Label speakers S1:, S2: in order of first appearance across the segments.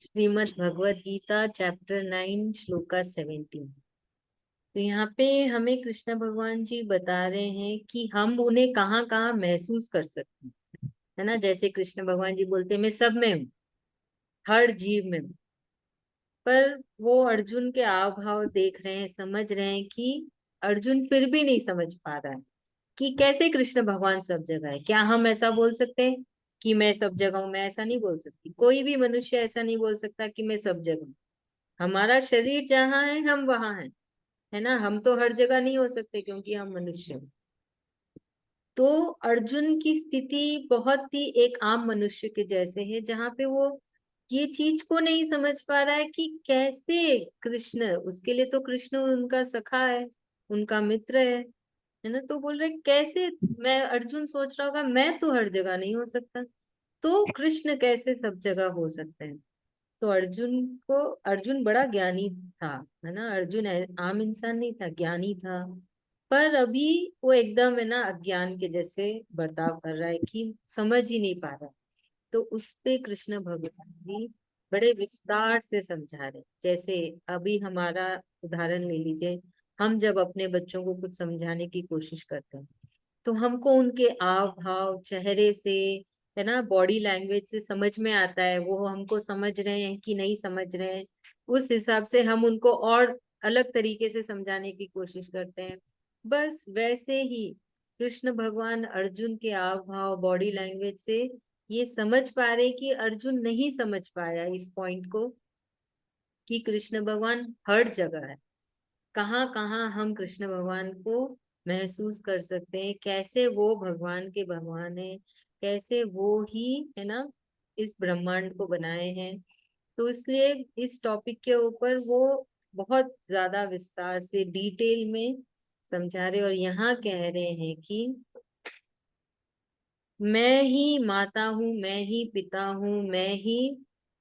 S1: Shrimad Bhagavad Gita chapter 9 shloka 17। तो यहाँ पे हमें कृष्ण भगवान जी बता रहे हैं कि हम उन्हें कहाँ कहाँ महसूस कर सकते हैं, है ना। जैसे कृष्ण भगवान जी बोलते हैं मैं सब में हूँ, हर जीव में हूँ। पर वो अर्जुन के हाव भाव देख रहे हैं, समझ रहे हैं कि अर्जुन फिर भी नहीं समझ पा रहा है कि कैसे कृष्ण भगवान सब जगह है। क्या हम ऐसा बोल सकते हैं कि मैं सब जगह हूँ? मैं ऐसा नहीं बोल सकती, कोई भी मनुष्य ऐसा नहीं बोल सकता कि मैं सब जगह हूँ। हमारा शरीर जहाँ है हम वहां हैं, है ना। हम तो हर जगह नहीं हो सकते क्योंकि हम मनुष्य हैं। तो अर्जुन की स्थिति बहुत ही एक आम मनुष्य के जैसे है, जहाँ पे वो ये चीज को नहीं समझ पा रहा है कि कैसे कृष्ण, उसके लिए तो कृष्ण उनका सखा है, उनका मित्र है ना। तो बोल रहे कैसे, मैं अर्जुन सोच रहा होगा मैं तो हर जगह नहीं हो सकता, तो कृष्ण कैसे सब जगह हो सकते हैं। तो अर्जुन बड़ा ज्ञानी था, है ना। अर्जुन आम इंसान नहीं था, ज्ञानी था। पर अभी वो एकदम, है ना, अज्ञान के जैसे बर्ताव कर रहा है कि समझ ही नहीं पा रहा। तो उस पे कृष्ण भगवान जी बड़े विस्तार से समझा रहे। जैसे अभी हमारा उदाहरण ले लीजिए, हम जब अपने बच्चों को कुछ समझाने की कोशिश करते हैं तो हमको उनके आव भाव, चेहरे से, है ना, बॉडी लैंग्वेज से समझ में आता है वो हमको समझ रहे हैं कि नहीं समझ रहे हैं। उस हिसाब से हम उनको और अलग तरीके से समझाने की कोशिश करते हैं। बस वैसे ही कृष्ण भगवान अर्जुन के आव भाव, बॉडी लैंग्वेज से ये समझ पा रहे कि अर्जुन नहीं समझ पाया इस पॉइंट को कि कृष्ण भगवान हर जगह है। कहाँ कहाँ हम कृष्ण भगवान को महसूस कर सकते हैं, कैसे वो भगवान के भगवान है, कैसे वो ही, है ना, इस ब्रह्मांड को बनाए हैं। तो इसलिए इस टॉपिक के ऊपर वो बहुत ज्यादा विस्तार से डिटेल में समझा रहे और यहाँ कह रहे हैं कि मैं ही माता हूँ, मैं ही पिता हूँ, मैं ही,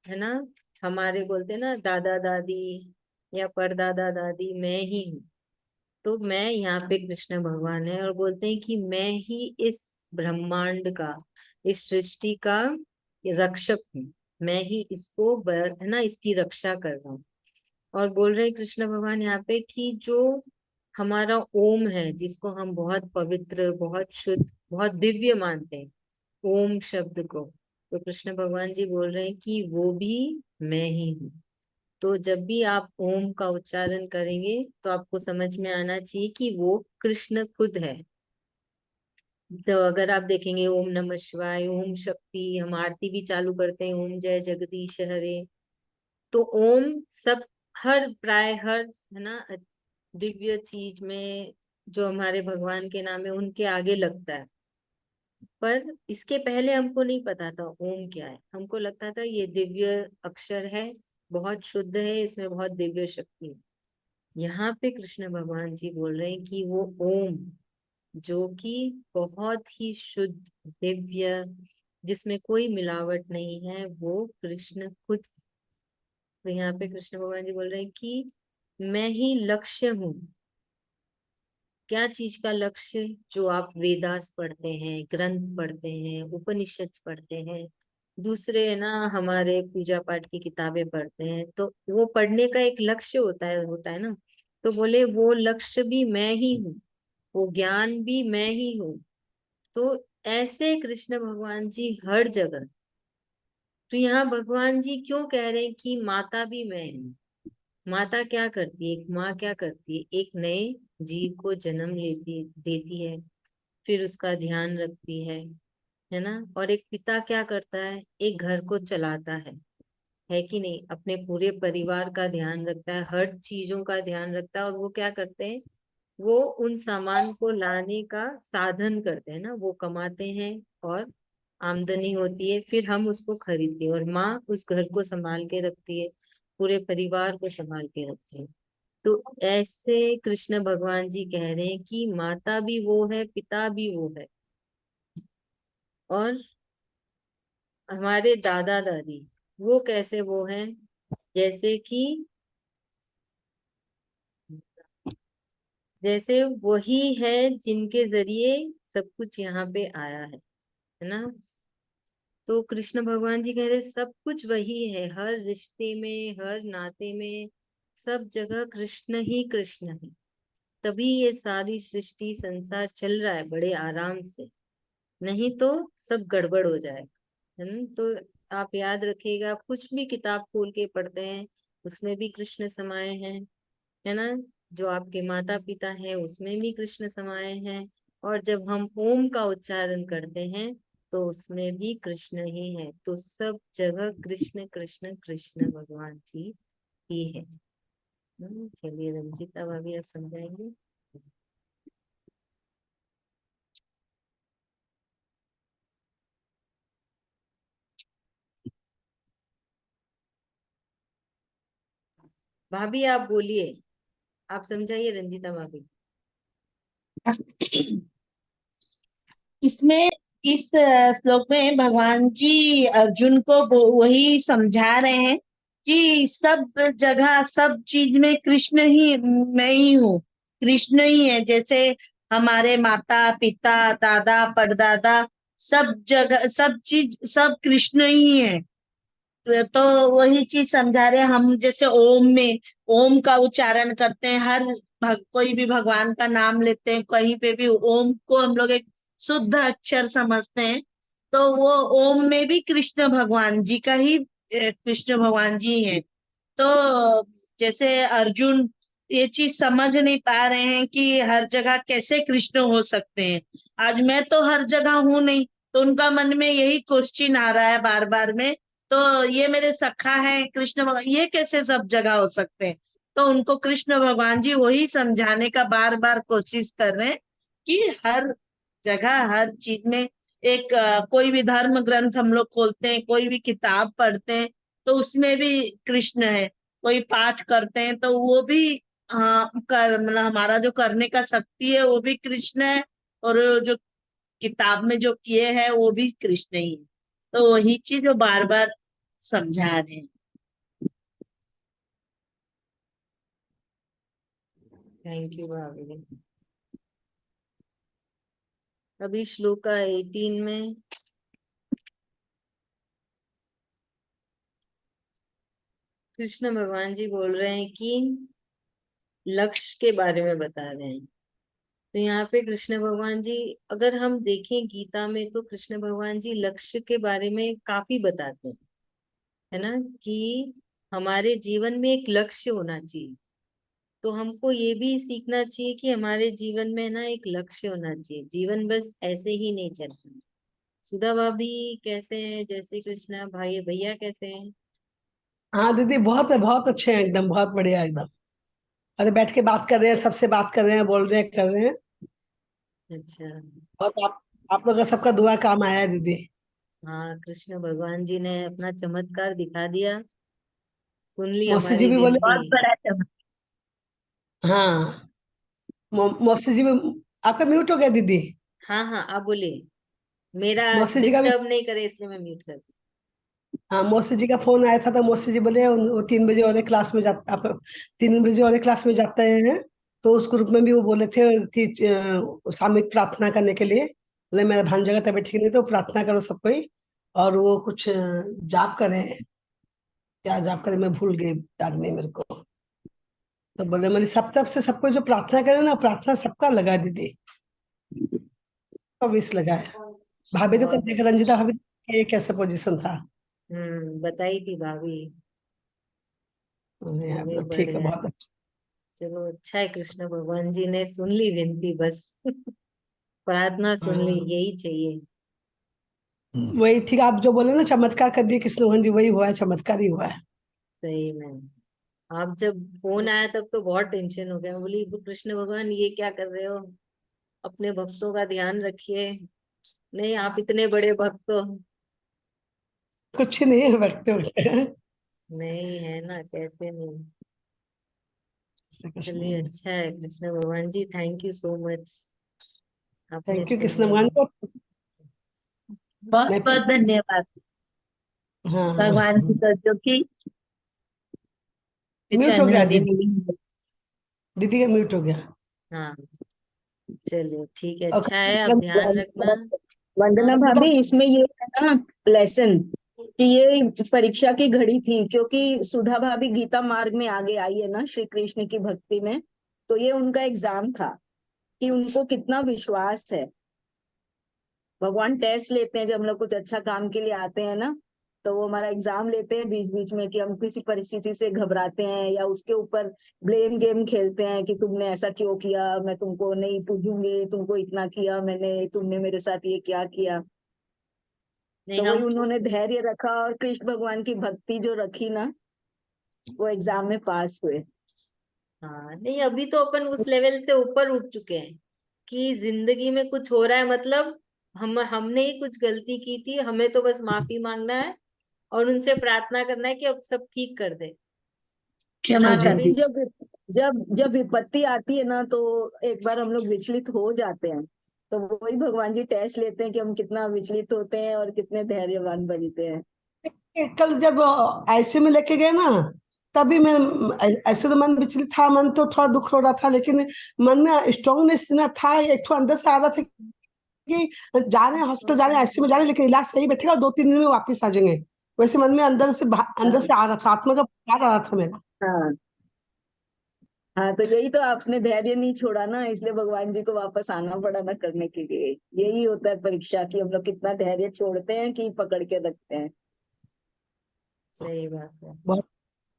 S1: है ना, हमारे बोलते हैं ना दादा दादी या परदादा दादी, मैं ही हूँ। तो मैं यहाँ पे कृष्ण भगवान है और बोलते हैं कि मैं ही इस ब्रह्मांड का, इस सृष्टि का रक्षक हूँ। मैं ही इसको है ना, इसकी रक्षा कर रहा हूँ। और बोल रहे हैं कृष्ण भगवान यहाँ पे कि जो हमारा ओम है, जिसको हम बहुत पवित्र, बहुत शुद्ध, बहुत दिव्य मानते हैं, ओम शब्द को, तो कृष्ण भगवान जी बोल रहे हैं कि वो भी मैं ही हूँ। तो जब भी आप ओम का उच्चारण करेंगे तो आपको समझ में आना चाहिए कि वो कृष्ण खुद है। तो अगर आप देखेंगे ओम नमः शिवाय, ओम शक्ति, हम आरती भी चालू करते हैं ओम जय जगदीश हरे, तो ओम सब, हर प्राय हर, है ना, दिव्य चीज में जो हमारे भगवान के नाम है उनके आगे लगता है। पर इसके पहले हमको नहीं पता था ओम क्या है, हमको लगता था ये दिव्य अक्षर है, बहुत शुद्ध है, इसमें बहुत दिव्य शक्ति है। यहाँ पे कृष्ण भगवान जी बोल रहे हैं कि वो ओम, जो कि बहुत ही शुद्ध, दिव्य, जिसमें कोई मिलावट नहीं है, वो कृष्ण खुद। तो यहाँ पे कृष्ण भगवान जी बोल रहे हैं कि मैं ही लक्ष्य हूँ। क्या चीज का लक्ष्य? जो आप वेदास पढ़ते हैं, ग्रंथ पढ़ते हैं, उपनिषद पढ़ते हैं, दूसरे, है ना, हमारे पूजा पाठ की किताबें पढ़ते हैं, तो वो पढ़ने का एक लक्ष्य होता है ना। तो बोले वो लक्ष्य भी मैं ही हूँ, वो ज्ञान भी मैं ही हूँ। तो ऐसे कृष्ण भगवान जी हर जगह। तो यहाँ भगवान जी क्यों कह रहे हैं कि माता भी मैं हूँ? माता क्या करती है, एक माँ क्या करती है? एक नए जीव को जन्म लेती देती है, फिर उसका ध्यान रखती है ना। और एक पिता क्या करता है, एक घर को चलाता है कि नहीं, अपने पूरे परिवार का ध्यान रखता है, हर चीजों का ध्यान रखता है। और वो क्या करते हैं, वो उन सामान को लाने का साधन करते हैं ना, वो कमाते हैं और आमदनी होती है, फिर हम उसको खरीदते हैं और माँ उस घर को संभाल के रखती है, पूरे परिवार को संभाल के रखती है। तो ऐसे कृष्ण भगवान जी कह रहे हैं कि माता भी वो है, पिता भी वो है, और हमारे दादा दादी वो कैसे वो हैं, जैसे कि, जैसे वही है जिनके जरिए सब कुछ यहाँ पे आया है ना। तो कृष्ण भगवान जी कह रहे सब कुछ वही है, हर रिश्ते में, हर नाते में, सब जगह कृष्ण ही कृष्ण है। तभी ये सारी सृष्टि संसार चल रहा है बड़े आराम से, नहीं तो सब गड़बड़ हो जाएगा, है ना। तो आप याद रखिएगा, कुछ भी किताब खोल के पढ़ते हैं उसमें भी कृष्ण समाये हैं, है ना। जो आपके माता पिता है उसमें भी कृष्ण समाये हैं, और जब हम ओम का उच्चारण करते हैं तो उसमें भी कृष्ण ही है। तो सब जगह कृष्ण कृष्ण कृष्ण भगवान जी ही है। चलिए रंजिता भाभी आप समझाएंगे। भाभी आप बोलिए, आप समझाइए रंजिता भाभी।
S2: इसमें इस श्लोक में भगवान जी अर्जुन को वही समझा रहे हैं कि सब जगह सब चीज में कृष्ण ही, मैं ही हूँ, कृष्ण ही है। जैसे हमारे माता पिता दादा परदादा, सब जगह सब चीज सब कृष्ण ही है। तो वही चीज समझा रहे हैं। हम जैसे ओम में ओम का उच्चारण करते हैं, हर कोई भी भगवान का नाम लेते हैं, कहीं पे भी ओम को हम लोग एक शुद्ध अक्षर समझते हैं। तो वो ओम में भी कृष्ण भगवान जी का ही कृष्ण भगवान जी हैं। तो जैसे अर्जुन ये चीज समझ नहीं पा रहे हैं कि हर जगह कैसे कृष्ण हो सकते हैं। आज मैं तो हर जगह हूं नहीं, तो उनका मन में यही क्वेश्चन आ रहा है बार बार में। तो ये मेरे सखा है कृष्ण भगवान, ये कैसे सब जगह हो सकते हैं। तो उनको कृष्ण भगवान जी वही समझाने का बार बार कोशिश कर रहे हैं कि हर जगह हर चीज में एक कोई भी धर्म ग्रंथ हम लोग खोलते हैं, कोई भी किताब पढ़ते हैं, तो उसमें भी कृष्ण है। कोई पाठ करते हैं तो वो भी मतलब हमारा जो करने का शक्ति है वो भी कृष्ण है, और जो किताब में जो किए हैं वो भी कृष्ण ही है। तो वही चीज वो बार बार समझा रहे हैं।
S1: थैंक यू भाभी। अभी श्लोका 18 में कृष्ण भगवान जी बोल रहे हैं कि लक्ष्य के बारे में बता रहे हैं। तो यहाँ पे कृष्ण भगवान जी, अगर हम देखें गीता में, तो कृष्ण भगवान जी लक्ष्य के बारे में काफी बताते हैं, है ना, कि हमारे जीवन में एक लक्ष्य होना चाहिए। तो हमको ये भी सीखना चाहिए कि हमारे जीवन में ना एक लक्ष्य होना चाहिए, जीवन बस ऐसे ही नहीं चलता। सुधा भाभी कैसे हैं? जय श्री कृष्णा। भाई भैया कैसे हैं?
S3: हाँ दीदी, बहुत अच्छे हैं, एकदम बहुत बढ़िया एकदम। अरे बैठ के बात कर रहे हैं, सबसे बात कर रहे हैं, बोल रहे हैं, कर रहे हैं।
S1: अच्छा।
S3: बहुत आप लोग का सबका दुआ काम आया है दीदी।
S1: हाँ, कृष्ण भगवान जी ने अपना चमत्कार दिखा दिया, सुन ली
S3: मौसी जी
S1: हमारी
S3: भी बोले।
S1: विनती।
S2: बहुत बड़ा चमत्कार।
S3: हाँ, मौसी जी भी। आपका म्यूट हो गया दीदी।
S1: हाँ हाँ, आप बोलिए। मेरा
S3: मौसी जी का भी।
S1: डिस्टर्ब नहीं करे इसलिए मैं म्यूट कर दी।
S3: हाँ, मौसी जी का फोन आया था तो मौसी जी बोले वो 3 बजे वाले क्लास में जाते, आप 3 बजे वाले क्लास में जाते हैं। तो उस ग्रुप में भी वो बोले थे कि सामूहिक प्रार्थना करने के लिए। बोले मेरा भांजा का तबीयत ठीक नहीं, तो प्रार्थना करो सब कोई। और वो कुछ जाप करें, क्या जाप करें, मैं भूल गई, याद नहीं मेरे को। तो बोले मेरी सब तरफ से सबको जो प्रार्थना करे ना, प्रार्थना सबका लगा है दीदी, सबका विश लगा है। भाभी तो कर
S1: बहुत
S3: देखा,
S1: अच्छा।
S3: रंजिता भाभी ये कैसे पोजीशन था।
S1: बताई थी भाभी। चलिए
S3: ठीक है,
S1: बढ़िया है।
S3: बहुत अच्छा।
S1: चलो अच्छा है, कृष्ण भगवान जी ने सुन ली विनती बस। प्रार्थना सुन ली,
S3: हाँ,
S1: यही चाहिए।
S3: वही ठीक, आप जो बोले ना चमत्कार कर दिए कृष्ण मोहन जी, वही हुआ है, चमत्कार ही हुआ है।
S1: सही में। आप जब फोन आया तब तो बहुत टेंशन हो गया, मैं बोली कृष्ण भगवान ये क्या कर रहे हो, अपने भक्तों का ध्यान रखिए। नहीं, आप इतने बड़े भक्त हो।
S3: कुछ नहीं है, वक्त वक्त
S1: नहीं है ना, कैसे नहीं।
S3: ऐसा कुछ नहीं
S1: चलिए
S3: है।
S1: अच्छा है कृष्ण भगवान जी, थैंक यू सो मच, आपने
S3: थैंक यू
S1: सुन
S3: कृष्ण
S1: लिया।
S3: भगवान को।
S2: बहुत
S3: मैं
S2: बहुत धन्यवाद भगवान की,
S3: हाँ,
S2: तो जो कि
S3: म्यूट हो गया
S2: चैनल
S3: दीदी,
S2: मिली।
S3: दीदी का म्यूट हो गया।
S1: हाँ, चलिए ठीक है,
S3: और
S1: अच्छा है, आप ध्यान रखना।
S4: वंदना
S3: अच्छा तो
S4: भाभी, इसमें ये है ना लेसन कि ये परीक्षा की घड़ी थी, क्योंकि सुधा भाभी गीता मार्ग में आगे आई है ना श्री कृष्ण की भक्ति में। तो ये उनका एग्जाम था कि उनको कितना विश्वास है। भगवान टेस्ट लेते हैं जब हम लोग कुछ अच्छा काम के लिए आते हैं ना, तो वो हमारा एग्जाम लेते हैं बीच बीच में कि हम किसी परिस्थिति से घबराते हैं या उसके ऊपर ब्लेम गेम खेलते हैं कि तुमने ऐसा क्यों किया, मैं तुमको नहीं पूजूंगी, तुमको इतना किया मैंने, तुमने मेरे साथ ये क्या किया।
S1: नहीं
S4: तो
S1: हम
S4: वही उन्होंने धैर्य रखा और कृष्ण भगवान की भक्ति जो रखी ना, वो एग्जाम में पास हुए।
S1: हाँ नहीं, अभी तो अपन उस लेवल से ऊपर उठ चुके हैं कि जिंदगी में कुछ हो रहा है मतलब हमने ही कुछ गलती की थी, हमें तो बस माफी मांगना है और उनसे प्रार्थना करना है कि अब सब ठीक कर दे, है ना।
S2: क्षमा
S3: हाँ जी
S2: कर
S3: हाँ
S1: अभी
S3: जी।
S2: दीजिए।
S4: जब जब जब विपत्ति आती है ना, तो एक बार हम लोग विचलित हो जाते हैं। तो वही भगवान जी टेस्ट लेते हैं कि हम कितना विचलित होते हैं और कितने धैर्यवान बनते हैं।
S3: कल जब आईसीयू में लेके गए ना, तभी मैं ऐसे तो मन विचलित था, मन तो थोड़ा दुख हो रहा था, लेकिन मन में स्ट्रांगनेस ना था, एक ठो अंदर से आ रहा था कि जा रहे हैं हॉस्पिटल, जा रहे हैं आईसीयू में, जा रहे हैं, लेकिन इलाज सही बैठेगा और 2-3 दिन में वापस आ जाएंगे। वैसे मन में अंदर से आ रहा था, आत्मा का प्यार आ रहा था मेरा।
S4: हाँ हाँ, तो यही तो आपने धैर्य नहीं छोड़ा ना, इसलिए भगवान जी को वापस आना पड़ा ना करने के लिए। यही होता है परीक्षा की, हम लोग कितना धैर्य छोड़ते हैं कि पकड़ के रखते हैं।
S1: सही बात है।
S3: बहुत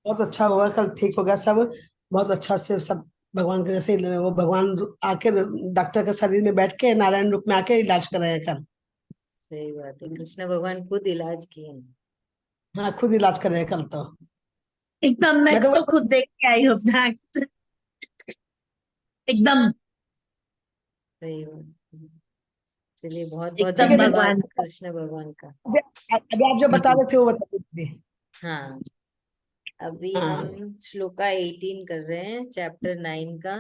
S3: बहुत अच्छा हुआ, कल ठीक हो गया सब, बहुत अच्छा से सब। भगवान के जैसे वो भगवान आके डॉक्टर के शरीर में बैठ के नारायण रूप में आके इलाज कर रहे हैं कल।
S1: सही बात है, कृष्ण भगवान खुद इलाज किए हैं।
S3: हाँ, खुद इलाज कर रहे हैं कल तो।
S2: एकदम, मैं
S3: मैं तो
S2: तो खुद देख के आई हूँ अपना एकदम
S1: सही बात है। चलिए, बहुत बहुत
S3: ठीक है,
S2: एकदम
S1: धन्यवाद
S2: भगवान।
S1: कृष्ण भगवान का।
S3: अभी अभी आप जो बता रहे थे वो बता दीजिए।
S1: हाँ, अभी हम
S3: हाँ
S1: श्लोका 18 कर रहे हैं, चैप्टर 9 का।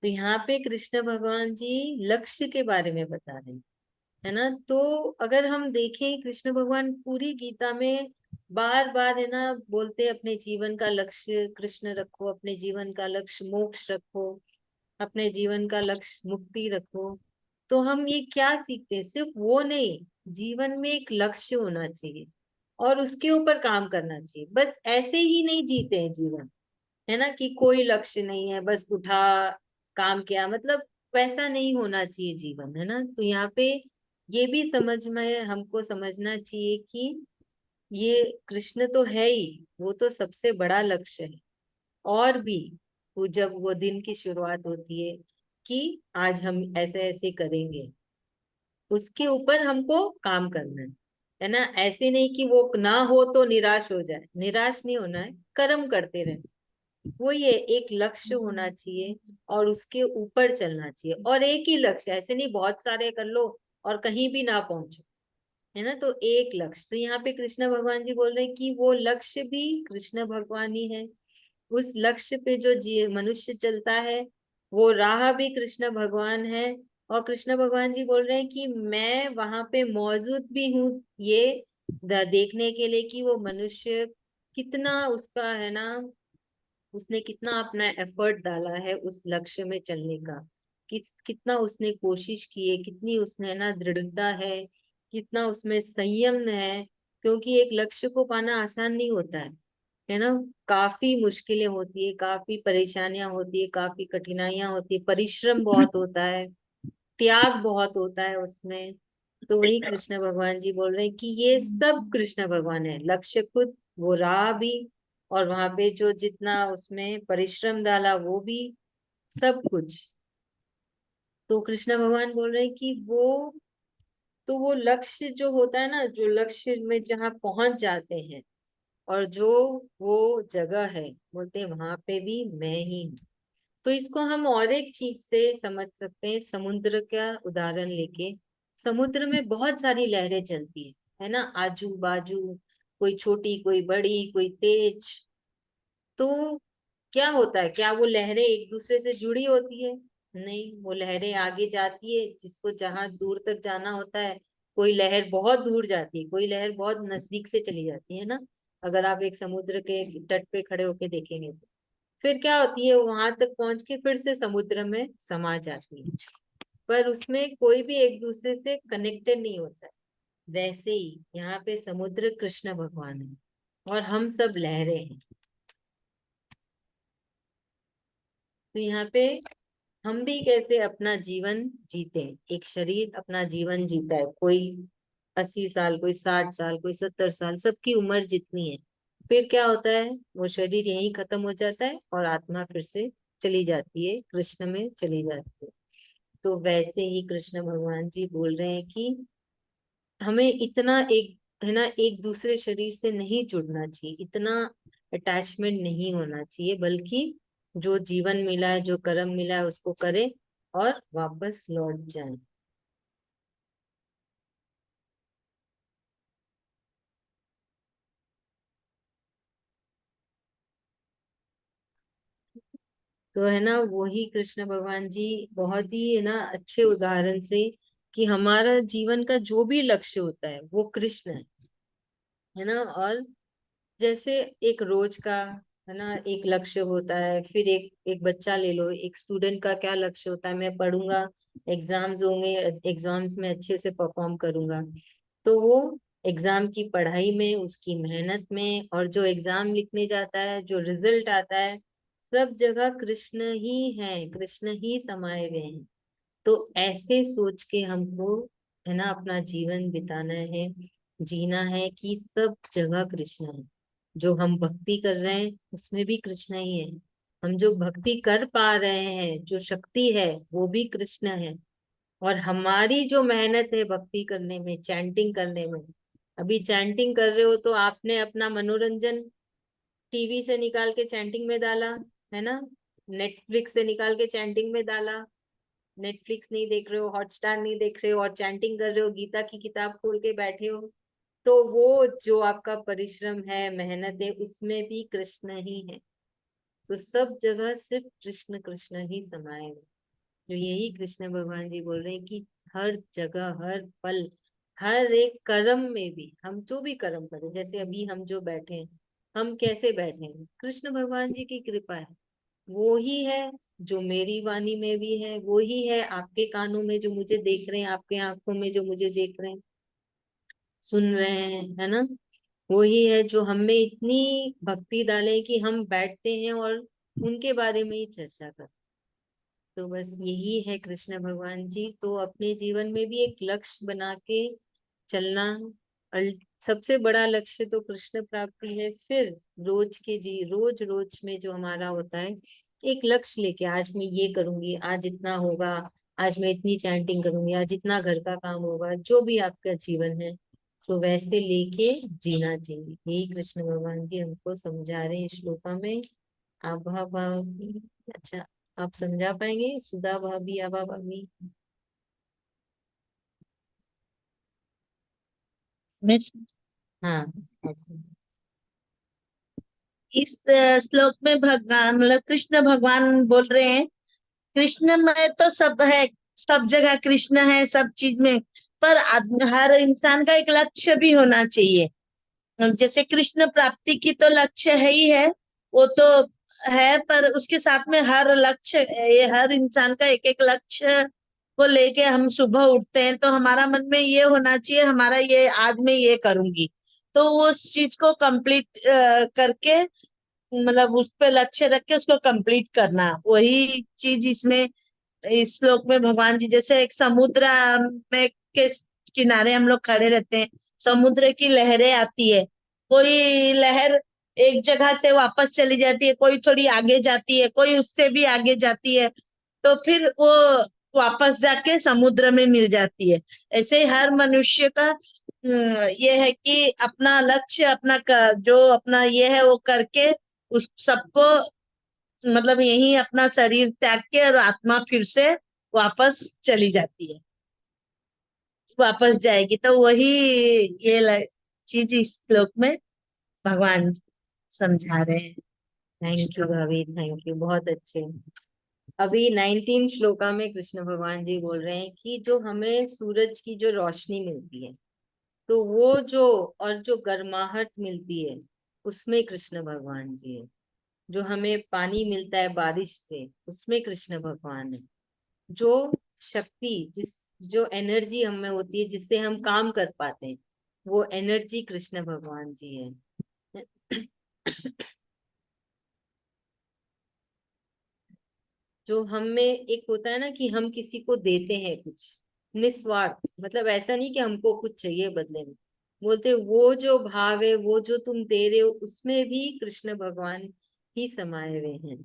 S1: तो यहाँ पे कृष्ण भगवान जी लक्ष्य के बारे में बता रहे हैं, है ना। तो अगर हम देखें, कृष्ण भगवान पूरी गीता में बार बार, है ना, बोलते हैं अपने जीवन का लक्ष्य कृष्ण रखो, अपने जीवन का लक्ष्य मोक्ष रखो, अपने जीवन का लक्ष्य मुक्ति रखो। तो हम ये क्या सीखते हैं, सिर्फ वो नहीं, जीवन में एक लक्ष्य होना चाहिए और उसके ऊपर काम करना चाहिए। बस ऐसे ही नहीं जीते हैं जीवन, है ना, कि कोई लक्ष्य नहीं है, बस उठा काम किया, मतलब वैसा नहीं होना चाहिए जीवन, है ना। तो यहाँ पे ये भी समझ में हमको समझना चाहिए कि ये कृष्ण तो है ही, वो तो सबसे बड़ा लक्ष्य है। और भी वो जब वो दिन की शुरुआत होती है कि आज हम ऐसे ऐसे करेंगे, उसके ऊपर हमको काम करना है ना। ऐसे नहीं कि वो ना हो तो निराश हो जाए, निराश नहीं होना है, कर्म करते रहे। वो ये एक लक्ष्य होना चाहिए और उसके ऊपर चलना चाहिए। और एक ही लक्ष्य, ऐसे नहीं बहुत सारे कर लो और कहीं भी ना पहुंचो, है ना। तो एक लक्ष्य, तो यहाँ पे कृष्ण भगवान जी बोल रहे हैं कि वो लक्ष्य भी कृष्ण भगवान ही है। उस लक्ष्य पे जो जी मनुष्य चलता है, वो राह भी कृष्ण भगवान है। और कृष्ण भगवान जी बोल रहे हैं कि मैं वहां पे मौजूद भी हूँ, ये देखने के लिए कि वो मनुष्य कितना उसका, है ना, उसने कितना अपना एफर्ट डाला है उस लक्ष्य में चलने का, कितना उसने कोशिश की है, कितनी उसने ना दृढ़ता है, कितना उसमें संयम है। क्योंकि एक लक्ष्य को पाना आसान नहीं होता है ना। काफी मुश्किलें होती है, काफी परेशानियां होती है, काफी कठिनाइयां होती है, परिश्रम बहुत होता है, त्याग बहुत होता है उसमें। तो वही कृष्ण भगवान जी बोल रहे हैं कि ये सब कृष्ण भगवान है, लक्ष्य खुद, वो राह भी, और वहां पे जो जितना उसमें परिश्रम डाला वो भी, सब कुछ। तो कृष्ण भगवान बोल रहे हैं कि वो, तो वो लक्ष्य जो होता है ना, जो लक्ष्य में जहाँ पहुंच जाते हैं, और जो वो जगह है, बोलते हैं वहां पे भी मैं ही हूँ। तो इसको हम और एक चीज से समझ सकते हैं, समुद्र का उदाहरण लेके। समुद्र में बहुत सारी लहरें चलती है ना, आजू बाजू, कोई छोटी कोई बड़ी कोई तेज। तो क्या होता है, क्या वो लहरें एक दूसरे से जुड़ी होती है? नहीं, वो लहरें आगे जाती है जिसको जहां दूर तक जाना होता है। कोई लहर बहुत दूर जाती है, कोई लहर बहुत नजदीक से चली जाती है ना। अगर आप एक समुद्र के तट पे खड़े होके देखेंगे तो फिर क्या होती है, वहां तक पहुंच के फिर से समुद्र में समा जाती है। पर उसमें कोई भी एक दूसरे से कनेक्टेड नहीं होता है। वैसे ही यहाँ पे समुद्र कृष्ण भगवान है और हम सब लहरें हैं। तो यहाँ पे हम भी कैसे अपना जीवन जीते। एक शरीर अपना जीवन जीता है, कोई 80 साल, कोई 60 साल, कोई 70 साल, सबकी उम्र जितनी है। फिर क्या होता है, वो शरीर यहीं खत्म हो जाता है और आत्मा फिर से चली जाती है, कृष्ण में चली जाती है। तो वैसे ही कृष्ण भगवान जी बोल रहे हैं कि हमें इतना एक, है ना, एक दूसरे शरीर से नहीं जुड़ना चाहिए, इतना अटैचमेंट नहीं होना चाहिए, बल्कि जो जीवन मिला है, जो कर्म मिला है, उसको करें और वापस लौट जाएं। तो है ना, वही कृष्ण भगवान जी बहुत ही, है ना, अच्छे उदाहरण से कि हमारा जीवन का जो भी लक्ष्य होता है वो कृष्ण है ना। और जैसे एक रोज का, है ना, एक लक्ष्य होता है। फिर एक बच्चा ले लो, एक स्टूडेंट का क्या लक्ष्य होता है, मैं पढ़ूंगा, एग्जाम्स होंगे, एग्जाम्स में अच्छे से परफॉर्म करूंगा। तो वो एग्जाम की पढ़ाई में, उसकी मेहनत में, और जो एग्जाम लिखने जाता है, जो रिजल्ट आता है, सब जगह कृष्ण ही है, कृष्ण ही समाये हुए हैं। तो ऐसे सोच के हमको, है ना, अपना जीवन बिताना है, जीना है कि सब जगह कृष्ण है। जो हम भक्ति कर रहे हैं उसमें भी कृष्ण ही है। हम जो भक्ति कर पा रहे हैं, जो शक्ति है, वो भी कृष्ण है। और हमारी जो मेहनत है भक्ति करने में, चैंटिंग करने में, अभी चैंटिंग कर रहे हो तो आपने अपना मनोरंजन टीवी से निकाल के चैंटिंग में डाला, है ना, नेटफ्लिक्स से निकाल के चैंटिंग में डाला। नेटफ्लिक्स नहीं देख रहे हो, हॉटस्टार नहीं देख रहे हो और चैंटिंग कर रहे हो, गीता की किताब खोल के बैठे हो। तो वो जो आपका परिश्रम है, मेहनत है, उसमें भी कृष्ण ही है। तो सब जगह सिर्फ कृष्ण कृष्ण ही समाये हैं। तो यही कृष्ण भगवान जी बोल रहे हैं कि हर जगह, हर पल, हर एक कर्म में भी, हम जो भी कर्म करें, जैसे अभी हम जो बैठे हैं, हम कैसे बैठे हैं, कृष्ण भगवान जी की कृपा है। वो ही है जो मेरी वाणी में भी है, वो ही है आपके कानों में जो मुझे देख रहे हैं, आपके आंखों में जो मुझे देख रहे हैं, सुन रहे हैं, है ना। वो ही है जो हमें इतनी भक्ति डाले कि हम बैठते हैं और उनके बारे में ही चर्चा करते हैं। तो बस यही है कृष्ण भगवान जी। तो अपने जीवन में भी एक लक्ष्य बना के चलना। सबसे बड़ा लक्ष्य तो कृष्ण प्राप्ति है। फिर रोज के रोज रोज में जो हमारा होता है, एक लक्ष्य लेके, आज मैं ये करूंगी, आज इतना होगा, आज मैं इतनी चैंटिंग करूंगी, आज इतना घर का काम होगा, जो भी आपका जीवन है, तो वैसे लेके जीना चाहिए। यही कृष्ण भगवान जी हमको समझा रहे हैं इस श्लोका में। आभा भाभी, अच्छा, आप समझा पाएंगे, सुधा भाभी, आभा भाभी?
S2: मैं
S1: हाँ, अच्छा।
S2: इस श्लोक में भगवान, मतलब कृष्ण भगवान बोल रहे हैं, कृष्ण में तो सब है, सब जगह कृष्ण है, सब चीज में। पर हर इंसान का एक लक्ष्य भी होना चाहिए। जैसे कृष्ण प्राप्ति की तो लक्ष्य है ही है, वो तो है, पर उसके साथ में हर लक्ष्य, ये हर इंसान का एक एक लक्ष्य को लेके हम सुबह उठते हैं, तो हमारा मन में ये होना चाहिए, हमारा ये आज मैं ये करूंगी। तो वो उस चीज को कंप्लीट करके, मतलब उस पे लक्ष्य रख के उसको कंप्लीट करना, वही चीज इसमें, इस श्लोक में भगवान जी, जैसे एक समुद्र में के किनारे हम लोग खड़े रहते हैं, समुद्र की लहरें आती है, कोई लहर एक जगह से वापस चली जाती है, कोई थोड़ी आगे जाती है, कोई उससे भी आगे जाती है, तो फिर वो वापस जाके समुद्र में मिल जाती है। ऐसे ही हर मनुष्य का ये है कि अपना लक्ष्य, अपना जो अपना ये है वो करके उस सबको, मतलब यही अपना शरीर त्याग के और आत्मा फिर से वापस चली जाती है, वापस जाएगी। तो वही चीज इस श्लोक में भगवान समझा रहे हैं।
S1: थैंक यू भाभी, थैंक यू, बहुत अच्छे। अभी 19 श्लोका में कृष्ण भगवान जी बोल रहे हैं कि जो हमें सूरज की जो रोशनी मिलती है, तो वो जो, और जो गर्माहट मिलती है, उसमें कृष्ण भगवान जी है। जो हमें पानी मिलता है बारिश से, उसमें कृष्ण भगवान है। जो शक्ति, जो एनर्जी हम में होती है जिससे हम काम कर पाते हैं, वो एनर्जी कृष्ण भगवान जी है। जो हम में एक होता है ना कि हम किसी को देते हैं कुछ निस्वार्थ, मतलब ऐसा नहीं कि हमको कुछ चाहिए बदले में, बोलते वो जो भाव है, वो जो तुम दे रहे हो, उसमें भी कृष्ण भगवान ही समाये हुए हैं।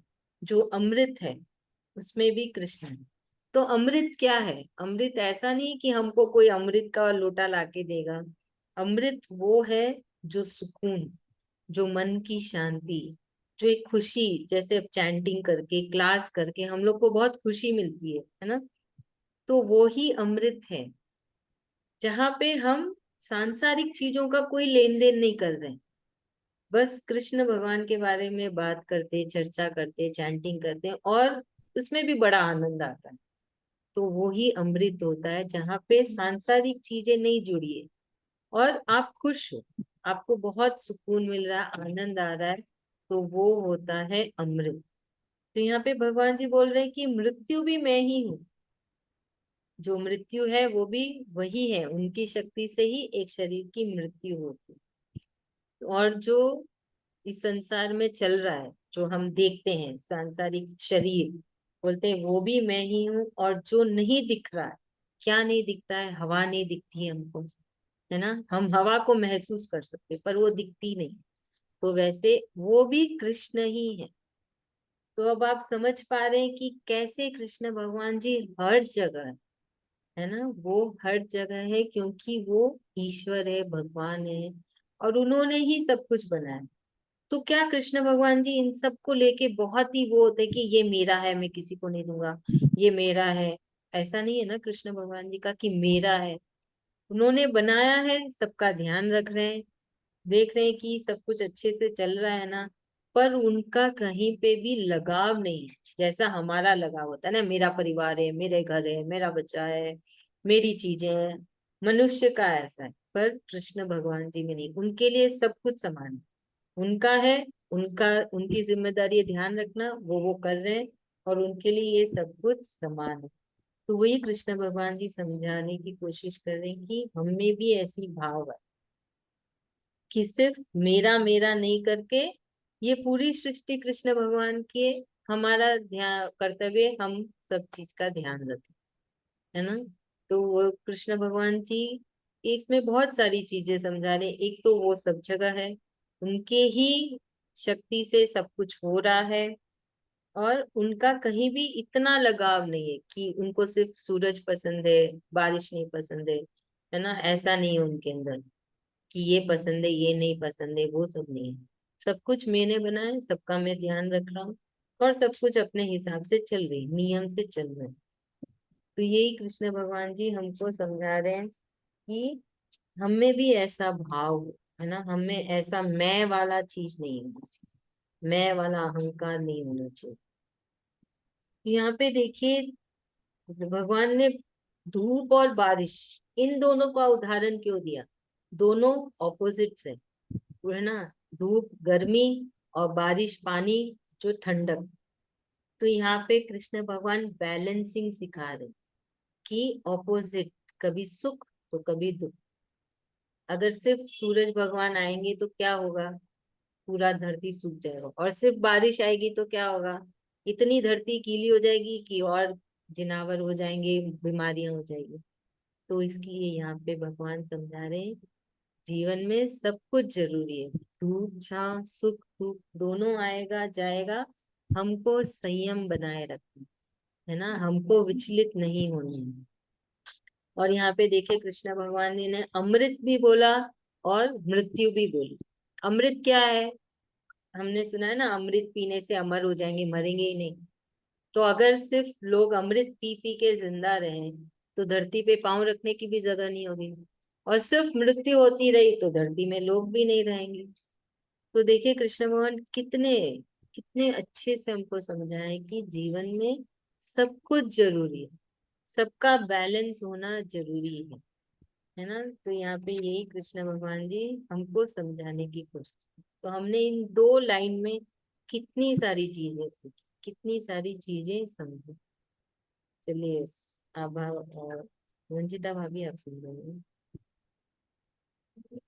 S1: जो अमृत है उसमें भी कृष्ण है। तो अमृत क्या है? अमृत ऐसा नहीं कि हमको कोई अमृत का लोटा लाके देगा। अमृत वो है जो सुकून, जो मन की शांति, जो एक खुशी, जैसे अब चैंटिंग करके, क्लास करके हम लोग को बहुत खुशी मिलती है ना, तो वो ही अमृत है, जहाँ पे हम सांसारिक चीजों का कोई लेन देन नहीं कर रहे हैं, बस कृष्ण भगवान के बारे में बात करते, चर्चा करते, चैंटिंग करते हैं, और उसमें भी बड़ा आनंद आता है। तो वो ही अमृत होता है, जहाँ पे सांसारिक चीजें नहीं जुड़ी है और आप खुश हो, आपको बहुत सुकून मिल रहा है, आनंद आ रहा है, तो वो होता है अमृत। तो यहाँ पे भगवान जी बोल रहे हैं कि मृत्यु भी मैं ही हूँ। जो मृत्यु है वो भी वही है, उनकी शक्ति से ही एक शरीर की मृत्यु होती है। और जो इस संसार में चल रहा है, जो हम देखते हैं सांसारिक शरीर, बोलते हैं वो भी मैं ही हूँ। और जो नहीं दिख रहा है, क्या नहीं दिखता है? हवा नहीं दिखती है हमको, है ना, हम हवा को महसूस कर सकते पर वो दिखती नहीं। तो वैसे वो भी कृष्ण ही है। तो अब आप समझ पा रहे हैं कि कैसे कृष्ण भगवान जी हर जगह है ना, वो हर जगह है, क्योंकि वो ईश्वर है, भगवान है, और उन्होंने ही सब कुछ बनाया। तो क्या कृष्ण भगवान जी इन सबको लेके बहुत ही वो होते कि ये मेरा है, मैं किसी को नहीं दूंगा, ये मेरा है? ऐसा नहीं है ना कृष्ण भगवान जी का कि मेरा है। उन्होंने बनाया है, सबका ध्यान रख रहे हैं, देख रहे हैं कि सब कुछ अच्छे से चल रहा है ना, पर उनका कहीं पे भी लगाव नहीं है, जैसा हमारा लगाव होता है ना, मेरा परिवार है, मेरे घर है, मेरा बच्चा है, मेरी चीजें हैं। मनुष्य का ऐसा है, पर कृष्ण भगवान जी में नहीं, उनके लिए सब कुछ समान है। उनका है, उनका, उनकी जिम्मेदारी है ध्यान रखना, वो कर रहे हैं, और उनके लिए ये सब कुछ समान है। तो वही कृष्ण भगवान जी समझाने की कोशिश कर रहे हैं कि हमें भी ऐसी भाव है कि सिर्फ मेरा मेरा नहीं करके ये पूरी सृष्टि कृष्ण भगवान के, हमारा ध्यान कर्तव्य, हम सब चीज का ध्यान रखें, है ना। तो वो कृष्ण भगवान जी इसमें बहुत सारी चीजें समझा रहे। एक तो वो सब जगह है, उनके ही शक्ति से सब कुछ हो रहा है, और उनका कहीं भी इतना लगाव नहीं है कि उनको सिर्फ सूरज पसंद है, बारिश नहीं पसंद है ना, ऐसा नहीं है उनके अंदर कि ये पसंद है, ये नहीं पसंद है, वो सब नहीं है। सब कुछ मैंने बनाया, सबका मैं ध्यान रख रहा हूँ, और सब कुछ अपने हिसाब से चल रही, नियम से चल रहे हैं। तो यही कृष्ण भगवान जी हमको समझा रहे हैं कि हमें भी ऐसा भाव हो, है ना, हमें ऐसा मैं वाला चीज नहीं होना चाहिए, मैं वाला अहंकार नहीं होना चाहिए। यहाँ पे देखिए, भगवान ने धूप और बारिश, इन दोनों का उदाहरण क्यों दिया? दोनों ऑपोजिट्स है, वो है ना, धूप गर्मी और बारिश पानी, जो ठंडक। तो यहाँ पे कृष्ण भगवान बैलेंसिंग सिखा रहे कि ऑपोजिट, कभी सुख तो कभी दुख। अगर सिर्फ सूरज भगवान आएंगे तो क्या होगा? पूरा धरती सूख जाएगा। और सिर्फ बारिश आएगी तो क्या होगा? इतनी धरती गीली हो जाएगी कि और जिनावर हो जाएंगे, बीमारियां हो जाएगी। तो इसलिए यहाँ पे भगवान समझा रहे हैं, जीवन में सब कुछ जरूरी है, धूप छांव सुख दुख दोनों आएगा जाएगा, हमको संयम बनाए रखना है ना, हमको विचलित नहीं होना है। और यहाँ पे देखिए कृष्ण भगवान जी ने अमृत भी बोला और मृत्यु भी बोली। अमृत क्या है? हमने सुना है ना, अमृत पीने से अमर हो जाएंगे, मरेंगे ही नहीं। तो अगर सिर्फ लोग अमृत पी पी के जिंदा रहे, तो धरती पे पांव रखने की भी जगह नहीं होगी, और सिर्फ मृत्यु होती रही तो धरती में लोग भी नहीं रहेंगे। तो देखिए कृष्ण भगवान कितने कितने अच्छे से हमको समझाए कि जीवन में सब कुछ जरूरी है, सबका बैलेंस होना जरूरी है ना। तो यहाँ पे यही कृष्ण भगवान जी हमको समझाने की कोशिश। तो हमने इन दो लाइन में कितनी सारी चीजें सीखी, कितनी सारी चीजें समझी। चलिए रंजिता भाभी आप सुन रहे हैं?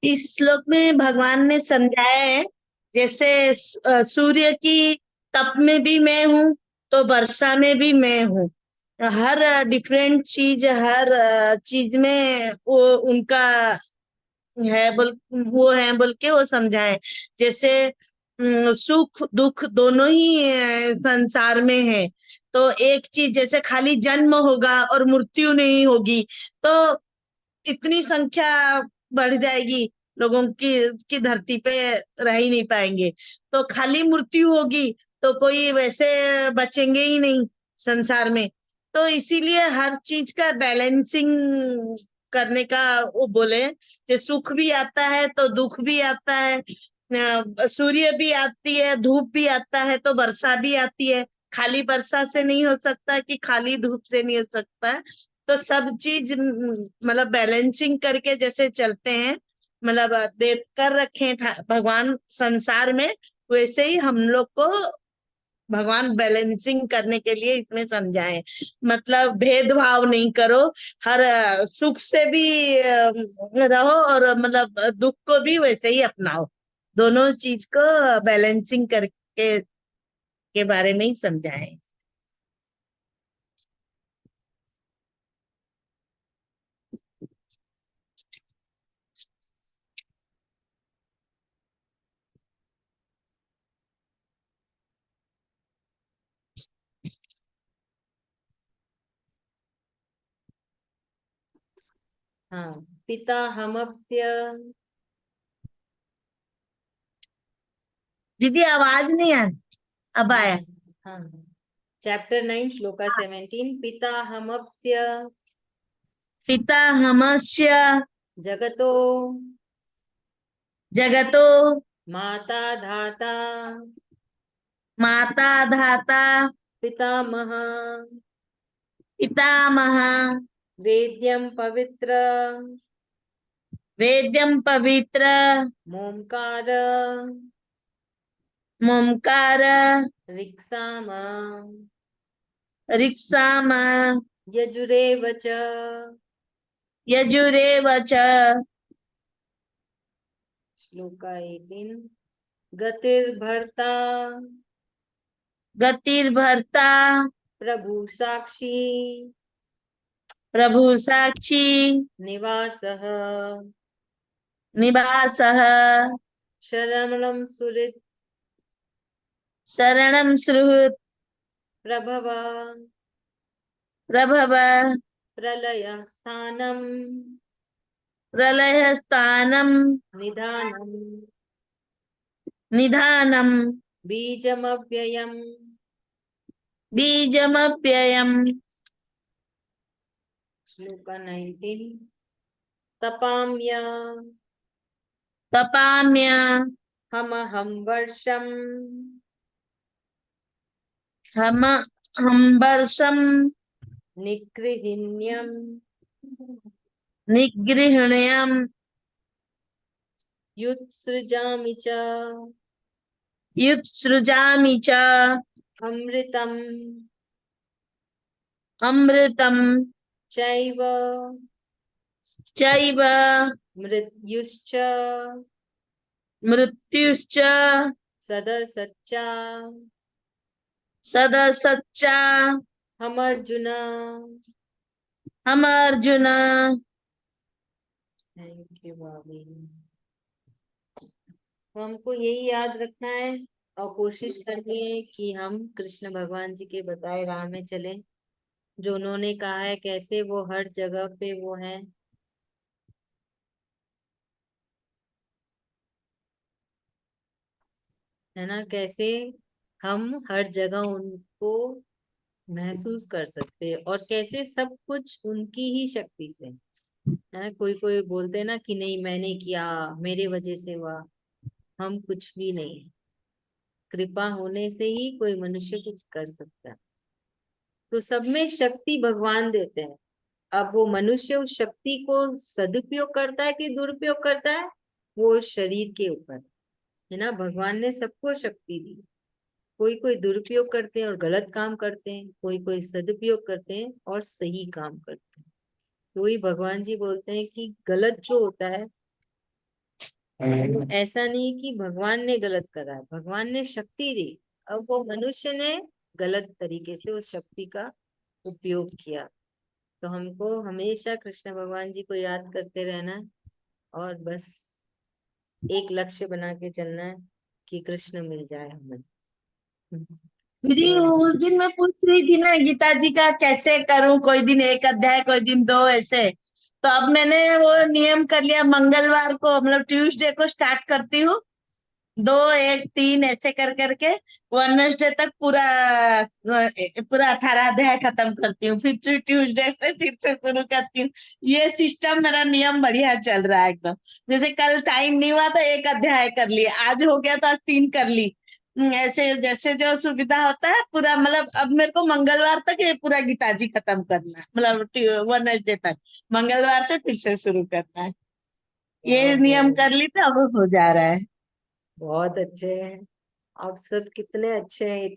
S2: इस श्लोक में भगवान ने समझाया है, जैसे सूर्य की तप में भी मैं हूँ, तो वर्षा में भी मैं हूँ। हर डिफरेंट चीज, हर चीज में वो उनका है बोल, वो है बोल के वो समझाए। जैसे सुख दुख दोनों ही संसार में है। तो एक चीज जैसे खाली जन्म होगा और मृत्यु नहीं होगी, तो इतनी संख्या बढ़ जाएगी लोगों की धरती पे रह ही नहीं पाएंगे। तो खाली मृत्यु होगी तो कोई वैसे बचेंगे ही नहीं संसार में। तो इसीलिए हर चीज का बैलेंसिंग करने का वो बोले। जो सुख भी आता है तो दुख भी आता है, सूर्य भी आती है, धूप भी आता है, तो वर्षा भी आती है। खाली वर्षा से नहीं हो सकता कि खाली धूप से नहीं हो सकता। तो सब चीज मतलब बैलेंसिंग करके जैसे चलते हैं, मतलब दे कर रखे हैं भगवान संसार में, वैसे ही हम लोग को भगवान बैलेंसिंग करने के लिए इसमें समझाए। मतलब भेदभाव नहीं करो, हर सुख से भी रहो और मतलब दुख को भी वैसे ही अपनाओ। दोनों चीज को बैलेंसिंग करके के बारे में ही समझाए।
S1: हाँ, पिता हमप्स्य।
S2: दीदी आवाज नहीं आ, अब
S1: हाँ
S2: आया।
S1: हाँ, चैप्टर 9 श्लोका 17, पिता हमप्स्य
S2: पिता हमस्य
S1: जगतो
S2: जगतो
S1: माता धाता
S2: माता धाता
S1: पितामह
S2: पितामह
S1: वेद्यं पवित्र
S2: वेद्यं पवित्र
S1: मोमकार
S2: मोमकार
S1: ऋक्साम
S2: ऋक्साम
S1: यजुरेव च।
S2: यजुरेव च।
S1: श्लोका 18, गतिर्भर्ता
S2: गतिर्भर्ता
S1: प्रभु साक्षी
S2: प्रभु साक्षी
S1: निवासः
S2: निवासः
S1: शरणं सुहृत्
S2: शरणं सुहृत्
S1: प्रभव
S2: प्रभव
S1: प्रलय स्थानम
S2: प्रलय स्थानम
S1: निधानम
S2: निधानम
S1: बीजमव्ययम्।
S2: बीजमव्ययम्।
S1: श्लोका 19, तपाम्य
S2: तपाम्य
S1: हमहं वर्षम्
S2: हम हम वर्षम
S1: निगृहिण्यम्
S2: निगृह्णयम्
S1: युत्सृजामि च
S2: युत्सृजामि च
S1: अमृतम्
S2: अमृतम्
S1: चैव
S2: चैव
S1: मृत्युश्च
S2: मृत्युश्च
S1: सदसच्चा
S2: सदसच्च।
S1: हमर्जुन।
S2: हम अर्जुन।
S1: थैंक यू भाभी। तो हमको यही याद रखना है और कोशिश करनी है कि हम कृष्ण भगवान जी के बताए राह में चलें, जो उन्होंने कहा है कैसे वो हर जगह पे वो है ना, कैसे हम हर जगह उनको महसूस कर सकते हैं और कैसे सब कुछ उनकी ही शक्ति से है ना। कोई कोई बोलते हैं ना कि नहीं मैंने किया, मेरे वजह से हुआ। हम कुछ भी नहीं, कृपा होने से ही कोई मनुष्य कुछ कर सकता है। तो सब में शक्ति भगवान देते हैं। अब वो मनुष्य उस शक्ति को सदुपयोग करता है कि दुरुपयोग करता है, वो उस शरीर के ऊपर है ना। भगवान ने सबको शक्ति दी, कोई कोई दुरुपयोग करते हैं और गलत काम करते हैं, कोई कोई सदुपयोग करते हैं और सही काम करते हैं। तो वही भगवान जी बोलते हैं कि गलत जो होता है वो ऐसा नहीं कि भगवान ने गलत करा है, भगवान ने शक्ति दी, अब वो मनुष्य ने गलत तरीके से उस शक्ति का उपयोग किया। तो हमको हमेशा कृष्ण भगवान जी को याद करते रहना है और बस एक लक्ष्य बना के चलना है कि कृष्ण मिल जाए हमें।
S2: दीदी
S1: तो
S2: उस दिन मैं पूछ रही थी ना गीता जी का कैसे करूं, कोई दिन 1 अध्याय कोई दिन 2 ऐसे। तो अब मैंने वो नियम कर लिया, मंगलवार को मतलब ट्यूसडे को स्टार्ट करती हूँ, 2 1 3 ऐसे कर करके वेडनेसडे तक पूरा पूरा 18 अध्याय खत्म करती हूँ, फिर ट्यूसडे से फिर से शुरू करती हूँ। ये सिस्टम मेरा नियम बढ़िया चल रहा है एकदम। जैसे कल टाइम नहीं हुआ तो 1 अध्याय कर लिए, आज हो गया तो आज 3 कर ली। ऐसे जैसे जो सुविधा होता है पूरा, मतलब अब मेरे को मंगलवार तक ये पूरा गीता जी खत्म करना है, मतलब वेडनेसडे तक, मंगलवार से फिर से शुरू करना है। ये
S1: बहुत
S2: नियम
S1: बहुत
S2: कर ली तो अब हो जा रहा है।
S1: बहुत अच्छे हैं। आप सब कितने अच्छे हैं।